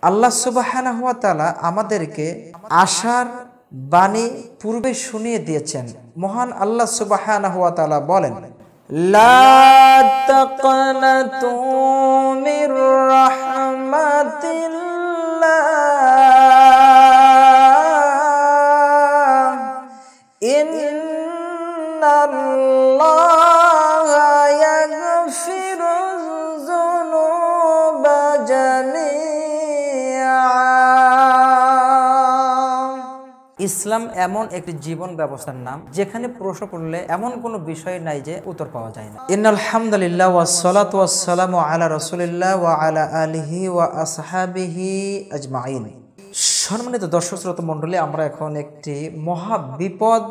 আল্লাহ সুবহানাহু ওয়া তাআলা আমাদেরকে আশার বাণী পূর্বে শুনিয়ে দিয়েছেন। মহান আল্লাহ সুবহানাহু ওয়া তাআলা বলেন, লা তাকনাতু মির রাহমাতিল্লাহ ইন্নাল্লাহা ইয়াগফিরুয যুনুবা জামিআ। ইসলাম এমন একটি জীবন ব্যবস্থার নাম যেখানে প্রশ্ন করলে এমন কোনো বিষয় নাই যে উত্তর পাওয়া যায় না। ইন্নাল হামদুলিল্লাহ ওয়াসসালাতু ওয়াসসালামু আলা রাসূলিল্লাহ ওয়া আলা আলিহি ওয়া আসহাবিহি আজমাইন। সম্মানিত দর্শক শ্রোতা মণ্ডলী, আমরা এখন একটি মহা বিপদ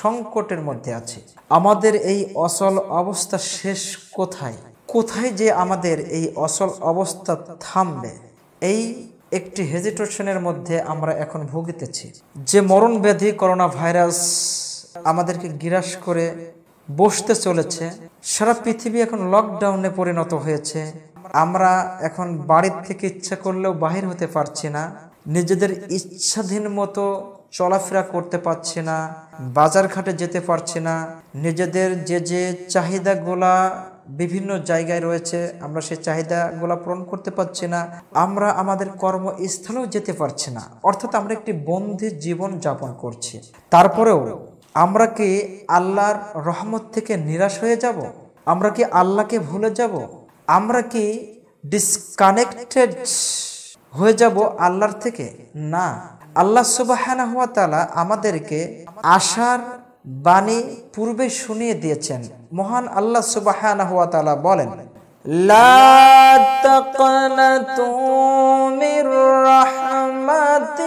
সংকটের মধ্যে আছি। আমাদের এই অচল অবস্থা শেষ কোথায়? কোথায় যে আমাদের এই অচল অবস্থা থামবে? এই একটি হেজিটেশনের মধ্যে আমরা এখন ভুগিতেছি। যে মরণ ব্যাধি করোনা ভাইরাস আমাদেরকে গ্রাস করে বসতে চলেছে। সারা পৃথিবী এখন লকডাউনে পরিণত হয়েছে। আমরা এখন বাড়ির থেকে ইচ্ছা করলেও বাহির হতে পারছি না, নিজেদের ইচ্ছাধীন মতো চলাফেরা করতে পারছি না, বাজার ঘাটে যেতে পারছি না, নিজেদের যে চাহিদাগুলা বিভিন্ন জায়গায় রয়েছে আমরা সেই চাহিদাগুলা পূরণ করতে পারছি না, আমরা আমাদের কর্মস্থলেও যেতে পারছি না। অর্থাৎ আমরা একটি বন্দি জীবন যাপন করছি। তারপরেও আমরা কি আল্লাহর রহমত থেকে নিরাশ হয়ে যাব? আমরা কি আল্লাহকে ভুলে যাব? আমরা কি ডিসকানেক্টেড হয়ে যাব আল্লাহর থেকে? না, আল্লাহ সুবহানাহু ওয়া তাআলা আমাদেরকে আশার বাণী পূর্বে শুনিয়ে দিয়েছেন। মহান আল্লাহ সুবহানাহু ওয়া তাআলা বলেন, লা তাকনাতু মির রাহমাতিল্লাহ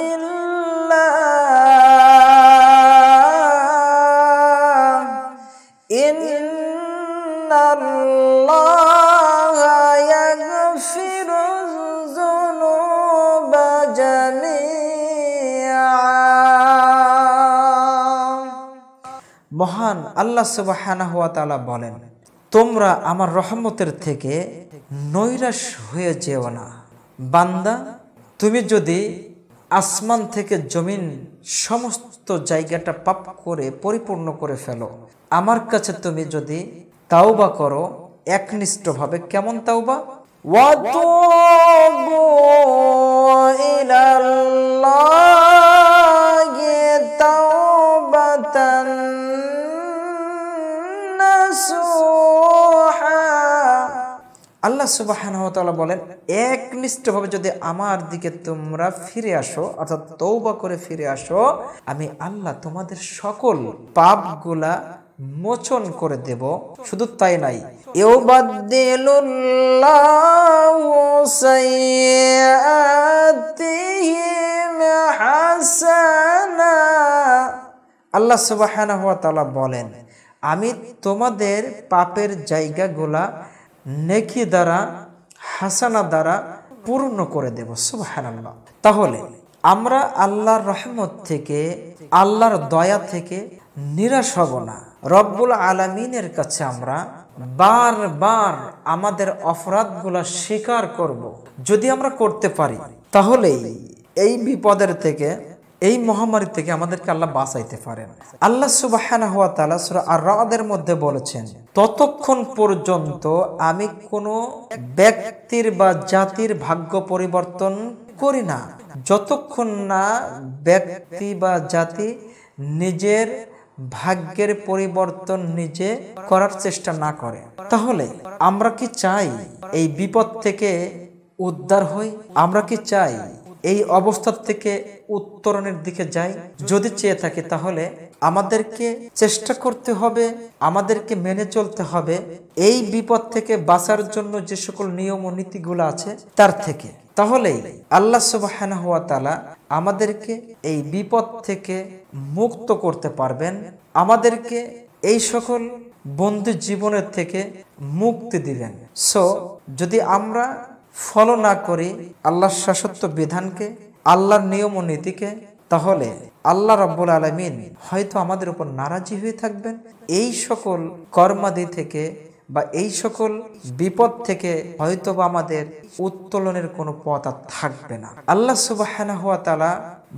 ইন্নাল্লাহা ইয়াগফিরুয যুনুবা জামিআ। মহান আল্লাহ সুবহানাহু ওয়া তাআলা বলেন, তোমরা আমার রহমতের থেকে নৈরাশ হয়ে যেও না। বান্দা, তুমি যদি আসমান থেকে জমিন সমস্ত জায়গাটা পাপ করে পরিপূর্ণ করে ফেলো, আমার কাছে তুমি যদি তাওবা করো একনিষ্ঠভাবে, কেমন তাওবা? ওয়াতুবু ইলাল্লাহি তাওবাতান নাসুহা। আল্লাহ সুবহানাহু ওয়া তাআলা বলেন, একনিষ্ঠভাবে যদি আমার দিকে তোমরা ফিরে আসো, অর্থাৎ তওবা করে ফিরে আসো, আমি আল্লাহ তোমাদের সকল পাপগুলা মোচন করে দেব। শুধু তাই নাই, ইউবাদদিলুল্লাহু সাইয়্যাতিহিম হাসানা। আল্লাহ সুবহানাহু ওয়া তাআলা বলেন, আমি তোমাদের পাপের জায়গাগুলা নেকি দ্বারা, হাসানা দ্বারা পূর্ণ করে দেব। সুবহানাল্লাহ। তাহলে আমরা আল্লাহর রহমত থেকে, আল্লাহর দয়া থেকে নিরাশ হব না। রব্বুল আলামিনের কাছে আমরা বারবার আমাদের অপরাধগুলা স্বীকার করব। যদি আমরা করতে পারি তাহলে এই বিপদের থেকে, এই মহামারী থেকে আমাদেরকে আল্লাহ বাঁচাইতে পারেন। আল্লাহ সুবহানাহু ওয়া তাআলা সূরা আর-রা'দের মধ্যে বলেছেন, ততক্ষণ পর্যন্ত আমি কোনো ব্যক্তির বা জাতির ভাগ্য পরিবর্তন করি না, যতক্ষণ না ব্যক্তি বা জাতি নিজের ভাগ্যের পরিবর্তন নিজে করার চেষ্টা না করে। তাহলে আমরা কি চাই এই বিপদ থেকে উদ্ধার হই? আমরা কি চাই এই অবস্থা থেকে উত্তরণের দিকে যাই? যদি চেয়ে থাকি তাহলে আমাদেরকে চেষ্টা করতে হবে, আমাদেরকে মেনে চলতে হবে এই বিপদ থেকে বাঁচার জন্য যে সকল নিয়ম ও নীতিগুলো আছে তার থেকে। তাহলেই আল্লাহ সুবহানাহু ওয়া তাআলা আমাদেরকে এই বিপদ থেকে মুক্ত করতে পারবেন, আমাদেরকে এই সকল বন্দি জীবনের থেকে মুক্তি দিবেন। সো যদি আমরা ফলো না করি আল্লাহর শাশ্বত বিধানকে, আল্লাহর নিয়ম ও নীতিকে, তাহলে আল্লাহ রাব্বুল আলামিন হয়তো আমাদের উপর নারাজি হয়ে থাকবেন। এই সকল কর্মাদি থেকে বা এই সকল বিপদ থেকে হয়তোবা আমাদের উত্তোলনের কোনো পথ আর থাকবে না। আল্লাহ সুবহানাহু ওয়া তাআলা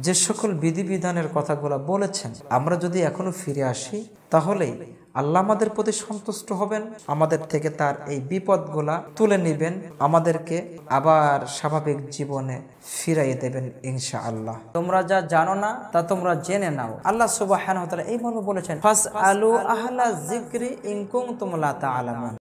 যে সকল বিধিবিধানের কথাগুলো বলেছেন, আমরা যদি এখনো ফিরে আসি তাহলেই আল্লাহ আমাদের প্রতি সন্তুষ্ট হবেন, আমাদের থেকে তার এই বিপদগুলা তুলে নেবেন, আমাদেরকে আবার স্বাভাবিক জীবনে ফিরাইয়ে দেবেন ইনশাআল্লাহ। তোমরা যা জানো না তা তোমরা জেনে নাও। আল্লাহ সুবহানাহু ওয়া তাআলা এইভাবে বলেছেন, ফাসআলু আহলা যিকরি ইন কুনতুম লা তা'লামুন।